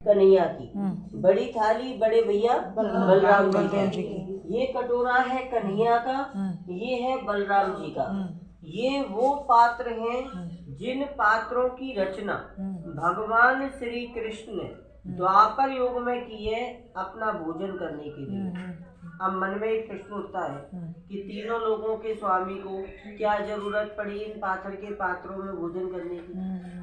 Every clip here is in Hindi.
कन्हैया की, बड़ी थाली बड़े भैया बलराम जी की, ये कटोरा है कन्हैया का, ये है बलराम जी का। ये वो पात्र हैं जिन पात्रों की रचना भगवान श्री कृष्ण ने द्वापर युग में की है अपना भोजन करने के लिए। अब मन में एक प्रश्न उठता है कि तीनों लोगों के स्वामी को क्या जरूरत पड़ी इन पाथर के पात्रों में भोजन करने की।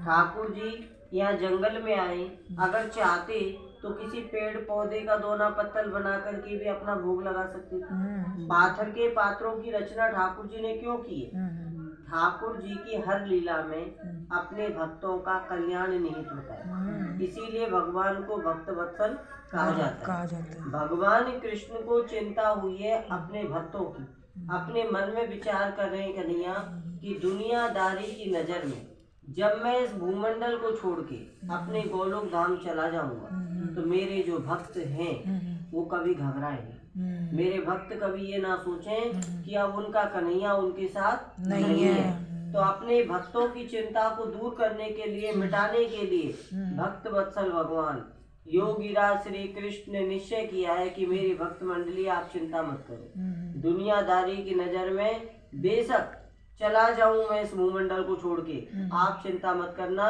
ठाकुर जी यहाँ जंगल में आए, अगर चाहते तो किसी पेड़ पौधे का दोना पत्तल बना करके भी अपना भोग लगा सकते थे। पाथर के पात्रों की रचना ठाकुर जी ने क्यों की है? ठाकुर जी की हर लीला में अपने भक्तों का कल्याण निहित होता है, इसीलिए भगवान को भक्त वत्सल कहा जाता है। भगवान कृष्ण को चिंता हुई है अपने भक्तों की, अपने मन में विचार कर रहे हैं कन्हैया कि दुनियादारी की नजर में जब मैं इस भूमंडल को छोड़ के अपने गोलोक धाम चला जाऊंगा तो मेरे जो भक्त हैं वो कभी घबराए नहीं। मेरे भक्त कभी ये ना सोचें कि अब उनका कन्हैया उनके साथ नहीं है। तो अपने भक्तों की चिंता को दूर करने के लिए, मिटाने के लिए भक्त वत्सल भगवान योगीराज श्री कृष्ण ने निश्चय किया है कि मेरी भक्त मंडली आप चिंता मत करो। दुनियादारी की नजर में बेशक चला जाऊं मैं इस भूमंडल को छोड़ के, आप चिंता मत करना,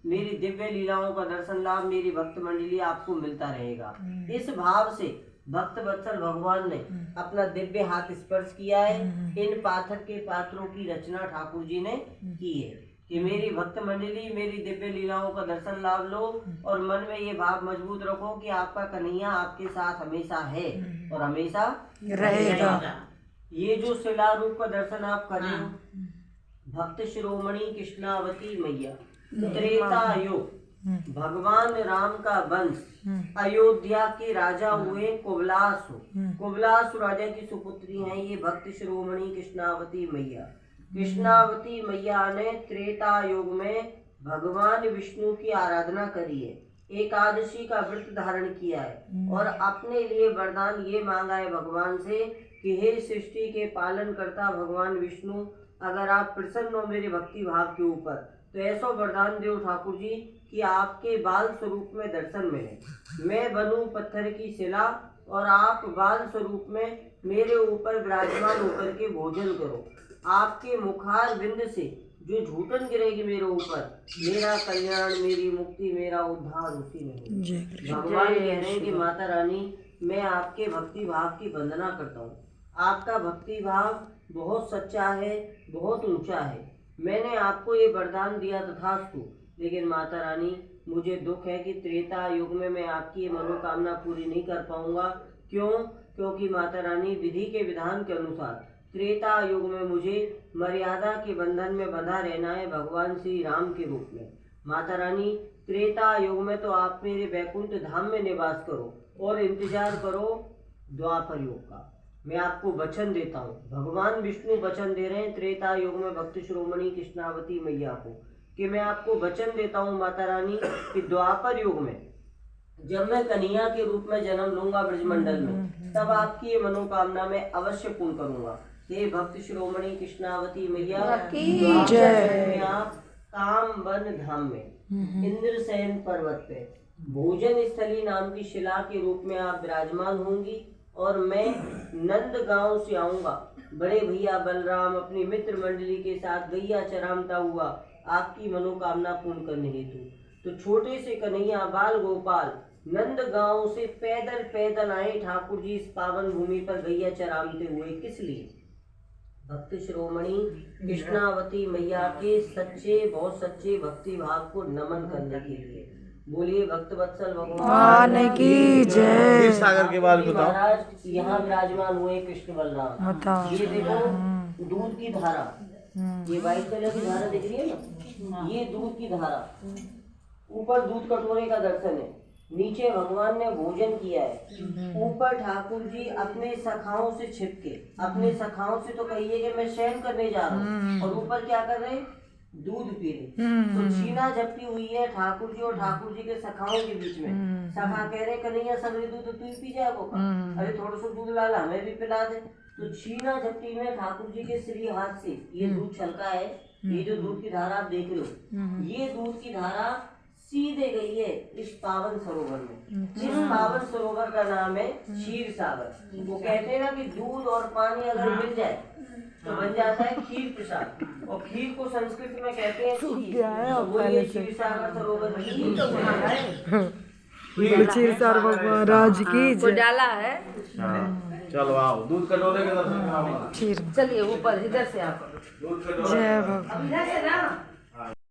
मेरी दिव्य लीलाओं का दर्शन लाभ मेरी भक्त मंडली आपको मिलता रहेगा। इस भाव से भक्त वत्सल भगवान ने अपना दिव्य हाथ स्पर्श किया है। इन पाथर के पात्रों की रचना ठाकुर जी ने की है कि मेरी भक्त मंडली मेरी दिव्य लीलाओं का दर्शन लाभ लो और मन में ये भाव मजबूत रखो कि आपका कन्हैया आपके साथ हमेशा है और हमेशा रहेगा। ये जो शिला रूप का दर्शन आप कर रहे हो, भक्त शिरोमणि कृष्णावती मैया, त्रेता युग भगवान राम का वंश, अयोध्या के राजा हुए कुबलासु, कुबलासु राजा की सुपुत्री हैं ये भक्त शिरोमणि कृष्णावती मैया। कृष्णावती मैया ने त्रेता युग में भगवान विष्णु की आराधना करी है, एकादशी का व्रत धारण किया है और अपने लिए वरदान ये मांगा है भगवान से कि हे सृष्टि के पालन करता भगवान विष्णु, अगर आप प्रसन्न हो मेरे भक्ति भाव के ऊपर तो ऐसा वरदान दो ठाकुर जी कि आपके बाल स्वरूप में दर्शन मिले। मैं बनूं पत्थर की शिला और आप बाल स्वरूप में मेरे ऊपर विराजमान होकर के भोजन करो। आपके मुखार बिंद से जो झूठन गिरेगी मेरे ऊपर, मेरा कल्याण, मेरी मुक्ति, मेरा उद्धार उसी में होगा। भगवान कह रहे हैं कि माता रानी मैं आपके भक्ति भाव की वंदना करता हूँ। आपका भक्ति भाव बहुत सच्चा है, बहुत ऊंचा है। मैंने आपको ये वरदान दिया तथास्तु, लेकिन माता रानी मुझे दुख है कि त्रेता युग में मैं आपकी ये मनोकामना पूरी नहीं कर पाऊंगा। क्यों? क्योंकि माता रानी विधि के विधान के अनुसार त्रेता युग में मुझे मर्यादा के बंधन में बंधा रहना है भगवान श्री राम के रूप में। माता रानी त्रेता युग में तो आप मेरे वैकुंठ धाम में निवास करो और इंतजार करो द्वापर युग का। मैं आपको वचन देता हूँ, भगवान विष्णु वचन दे रहे हैं त्रेता युग में भक्त शिरोमणि कृष्णावती मैया को कि मैं आपको वचन देता हूँ माता रानी कि द्वापर युग में जब मैं कन्हैया के रूप में जन्म लूंगा ब्रजमंडल में, तब आपकी ये मनोकामना मैं अवश्य पूर्ण करूंगा। हे भक्त शिरोमणि कृष्णावती मैया, आप काम वन धाम में इंद्रसेन पर्वत पे भोजन स्थली नाम की शिला के रूप में आप विराजमान होंगी और मैं नंद गांव से आऊंगा। बड़े भैया बलराम अपनी मित्र मंडली के साथ गैया चरामता हुआ आपकी मनोकामना पूर्ण करने हेतु। तो छोटे से कन्हैया बाल गोपाल नंद गांव से पैदल पैदल आए ठाकुर जी इस पावन भूमि पर गैया चरामते हुए, किस लिए? भक्त शिरोमणि कृष्णावती मैया के सच्चे, बहुत सच्चे भक्ति भाव को नमन करने के लिए। बोलिए भक्त वत्सल भगवान की जय। सागर के बारे में बताओ। महाराज यहाँ विराजमान हुए कृष्ण बलराम। ये देखो दूध की धारा, ये व्हाइट कलर की धारा दिख रही है ना, ये दूध की धारा। ऊपर दूध कटोरे का दर्शन है, नीचे भगवान ने भोजन किया है। ऊपर ठाकुर जी अपने सखाओं से छिपके, अपने सखाओं से तो कहिए कि मैं शयन करने जा रहा हूँ, और ऊपर क्या कर रहे हैं? दूध पी रहे। तो छीना झपटी हुई है ठाकुर जी और ठाकुर जी के सखाओं के बीच में। सखा कह रहे कन्हैया सगरे दूध तो तू ही पी जाएगा, अरे थोड़ा सा दूध लाला हमें भी पिला दे। तो छीना झपटी में ठाकुर जी के श्री हाथ से ये दूध छलका है। ये जो दूध की धारा आप देख रहे हो, ये दूध की धारा सीधे गई है इस पावन सरोवर में। इस पावन सरोवर का नाम है क्षीर सागर। वो कहते हैं ना कि दूध और पानी अगर मिल जाए तो बन जाता है खीर प्रसाद, और खीर को संस्कृत में कहते हैं खीर। तो वो ये क्षीर सागर सरोवर खीर तो वहाँ है। क्षीर सागर महाराज की को डाला है। चलो आओ, दूध कटोरे के दर्शन कराओ। क्षीर। चलिए ऊपर इधर से आप दूध कटोरे जय भगवान। इधर से ना